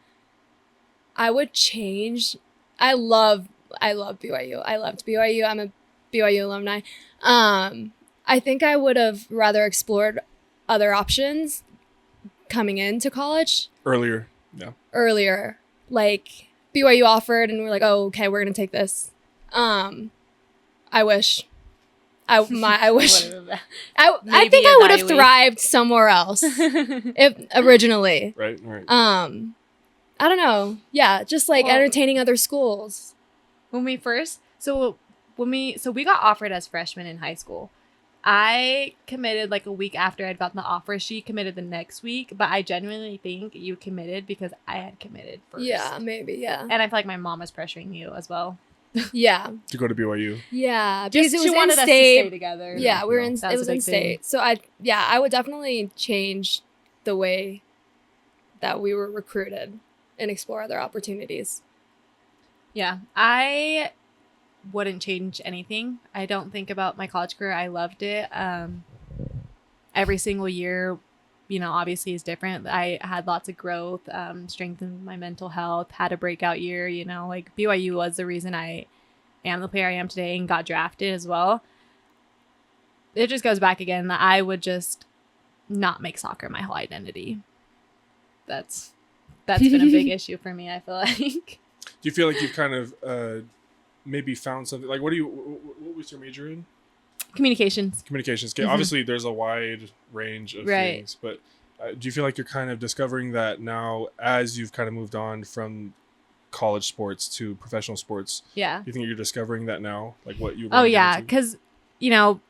I would change. I love BYU. I loved BYU. I'm a BYU alumni. I think I would have rather explored other options coming into college.
Earlier. Yeah.
Earlier. Like BYU offered and we're like, oh, okay, we're going to take this. I wish. I wish. I think I would have thrived somewhere else if originally.
Right.
I don't know. Yeah, just like entertaining other schools.
When we got offered as freshmen in high school. I committed like a week after I'd gotten the offer. She committed the next week, but I genuinely think you committed because I had committed first.
Yeah, maybe. Yeah.
And I feel like my mom was pressuring you as well.
Yeah.
To go to BYU.
Yeah, because
she wanted us to stay together.
Yeah, we were in. It was in state, so I would definitely change the way that we were recruited and explore other opportunities.
Yeah, I wouldn't change anything. I don't think about my college career. I loved it. Every single year, you know, obviously is different. I had lots of growth, strengthened my mental health, had a breakout year, you know, like BYU was the reason I am the player I am today and got drafted as well. It just goes back again that I would just not make soccer my whole identity. That's been a big issue for me, I feel like.
Do you feel like you've kind of maybe found something like what was your major in?
Communications.
Mm-hmm. Obviously there's a wide range of things, but do you feel like you're kind of discovering that now as you've kind of moved on from college sports to professional sports?
Yeah.
Do you think you're discovering that now, like what you
because you know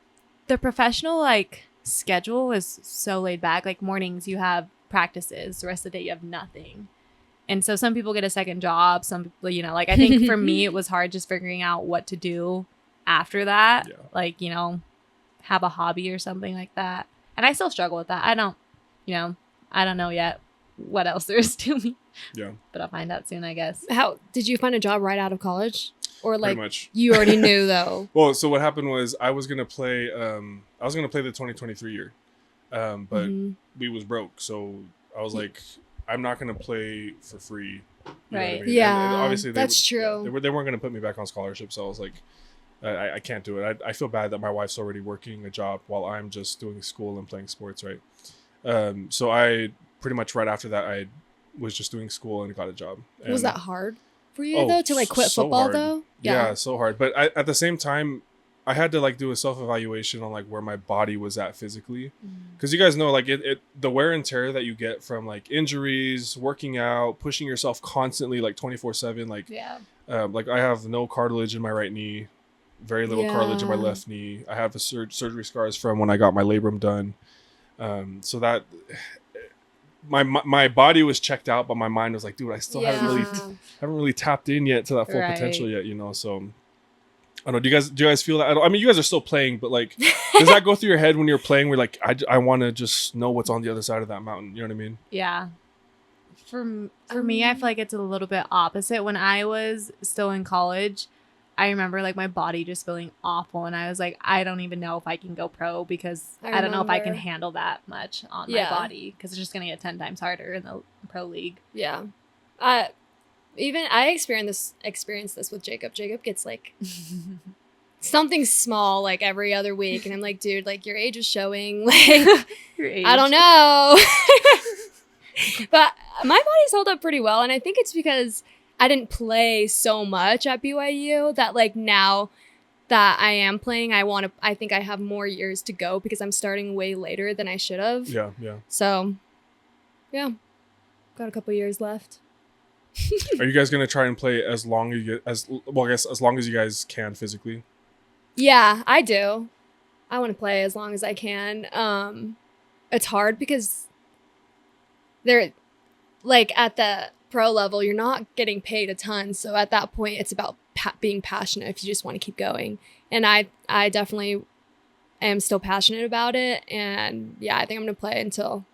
the professional like schedule is so laid back. Like mornings you have practices, the rest of the day you have nothing. And so some people get a second job. Some people, you know, like I think for me, it was hard just figuring out what to do after that. Yeah. Like, you know, have a hobby or something like that. And I still struggle with that. I don't know yet what else there is to me.
Yeah.
But I'll find out soon, I guess.
How did you find a job right out of college? Or like
pretty much.
You already knew though?
Well, so what happened was I was going to play the 2023 year. But we was broke. So I was like, I'm not going to play for free. You know what I mean?
Yeah,
and obviously
that's true.
They weren't going to put me back on scholarship. So I was like, I can't do it. I feel bad that my wife's already working a job while I'm just doing school and playing sports, right? So I pretty much right after that, I was just doing school and got a job. And
was that hard for you though to like quit football
hard.
though?
Yeah, so hard. But at the same time, I had to like do a self-evaluation on like where my body was at physically, because you guys know like it the wear and tear that you get from like injuries, working out, pushing yourself constantly like 24/7. Like like I have no cartilage in my right knee, very little cartilage in my left knee. I have the surgery scars from when I got my labrum done. So that my body was checked out, but my mind was like, dude, I still haven't really tapped in yet to that full potential yet, you know. So I don't know. Do you guys feel that? I mean, you guys are still playing, but like, does that go through your head when you're playing? Where like, I want to just know what's on the other side of that mountain. You know what I mean?
Yeah. For me, I feel like it's a little bit opposite. When I was still in college, I remember like my body just feeling awful, and I was like, I don't even know if I can go pro because I don't know if I can handle that much on my body, because it's just gonna get 10 times harder in the pro league.
Yeah. I experienced this with Jacob. Jacob gets like something small like every other week, and I'm like, dude, like your age is showing. Like, your age. I don't know. But my body's held up pretty well, and I think it's because I didn't play so much at BYU that like now that I am playing, I think I have more years to go because I'm starting way later than I should have.
Yeah.
So, yeah, got a couple years left.
Are you guys gonna try and play as long as long as you guys can physically?
Yeah, I do. I want to play as long as I can. It's hard because they're like at the pro level, you're not getting paid a ton. So at that point, it's about being passionate if you just want to keep going. And I definitely am still passionate about it. And yeah, I think I'm gonna play until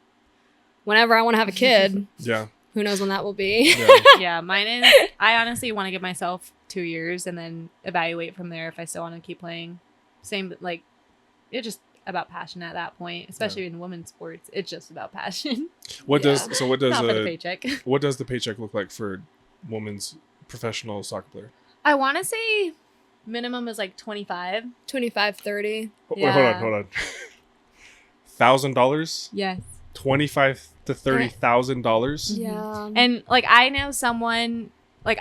whenever I want to have a kid.
Yeah.
Who knows when that will be?
Yeah, mine is, I honestly want to give myself 2 years and then evaluate from there if I still want to keep playing. Same, like, it's just about passion at that point, especially in women's sports. It's just about passion.
What does
Not for the paycheck.
What does the paycheck look like for women's professional soccer player?
I want to say minimum is like 25.
25, 30.
Wait, hold on. $1,000?
Yes.
$25,000 to $30,000.
Yeah.
And like I know someone, like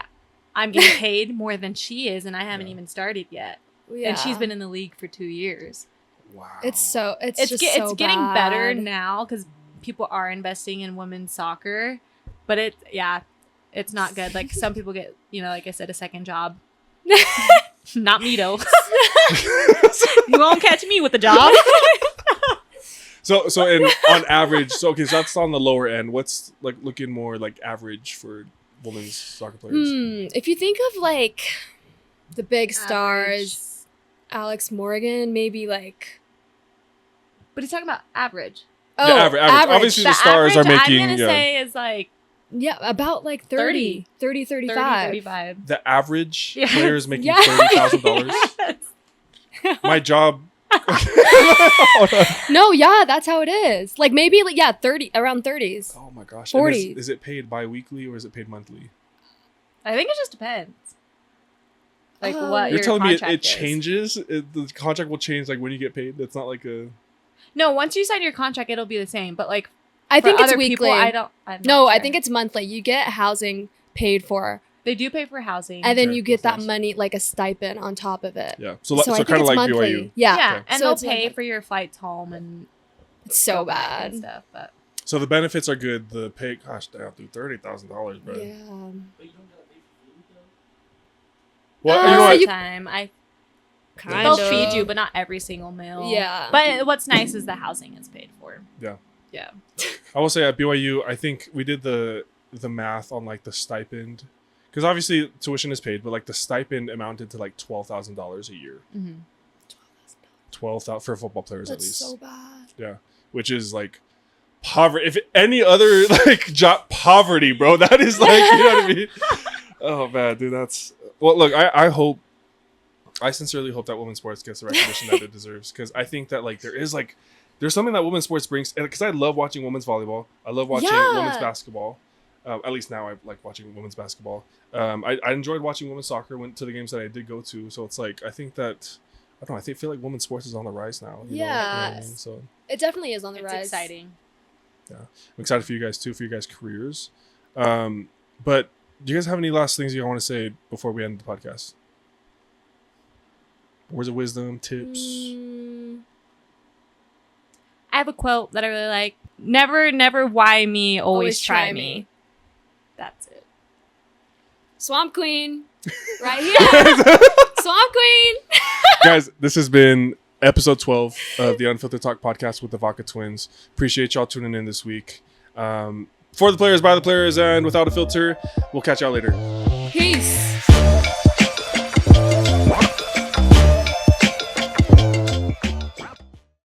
I'm getting paid more than she is, and I haven't even started yet. Yeah. And she's been in the league for 2 years.
Wow.
It's
getting better now because people are investing in women's soccer, but it's not good. Like some people get, like I said, a second job. Not me though. You won't catch me with a job.
So on average, so that's on the lower end. What's like looking more like average for women's soccer players?
If you think of like the big stars, Alex Morgan, maybe like.
But he's talking about average.
Oh,
yeah, average. Obviously, the stars are making.
I'm gonna say is like.
Yeah, about like 30, 35.
The average player is making $30,000. Yes. My job.
No, yeah, that's how it is. Like maybe like 30, around 30s.
Oh my gosh.
40s.
Is it paid bi-weekly or is it paid monthly?
I think it just depends. Like what
you're
your
telling me it
is.
changes? The contract will change like when you get paid? It's not like a.
No, once you sign your contract, it'll be the same. But like,
I think it's weekly.
People, I'm
no,
sure.
I think it's monthly. You get housing paid for.
They do pay for housing,
and then you get that money like a stipend on top of it.
Yeah, so kind of like
monthly.
BYU.
Yeah,
okay.
and they'll pay for your flights home and.
It's so bad.
And stuff, but.
So the benefits are good. The pay, gosh, damn, dude, $30,000, bro.
Yeah.
But you don't gotta pay for food though.
Well, you know
what?
Kind
They'll
of
feed you, but not every single meal.
Yeah.
But what's nice is the housing is paid for.
Yeah.
Yeah.
I will say at BYU, I think we did the math on like the stipend, because obviously tuition is paid, but like the stipend amounted to like $12,000 a year.
Mm-hmm.
$12,000 for football players.
That's
at least.
So bad.
Yeah, which is like poverty. If any other like job poverty, bro, that is like, you know what I mean? Oh man, dude, that's look. I sincerely hope that women's sports gets the recognition that it deserves, because I think that like there's something that women's sports brings, because I love watching women's volleyball. I love watching women's basketball. At least now I like watching women's basketball. I enjoyed watching women's soccer. Went to the games that I did go to. So it's like I think that I don't know. I feel like women's sports is on the rise now. You know what I mean? So
it definitely is on the rise.
It's exciting.
Yeah, I'm excited for you guys too, for your guys' careers. But do you guys have any last things you want to say before we end the podcast? Words of wisdom, tips?
I have a quote that I really like. Never why me, always try me. That's it.
Swamp Queen. Right here. Swamp Queen.
Guys, this has been episode 12 of the Unfiltered Talk Podcast with the Vaka Twins. Appreciate y'all tuning in this week. For the players, by the players, and without a filter, we'll catch y'all later.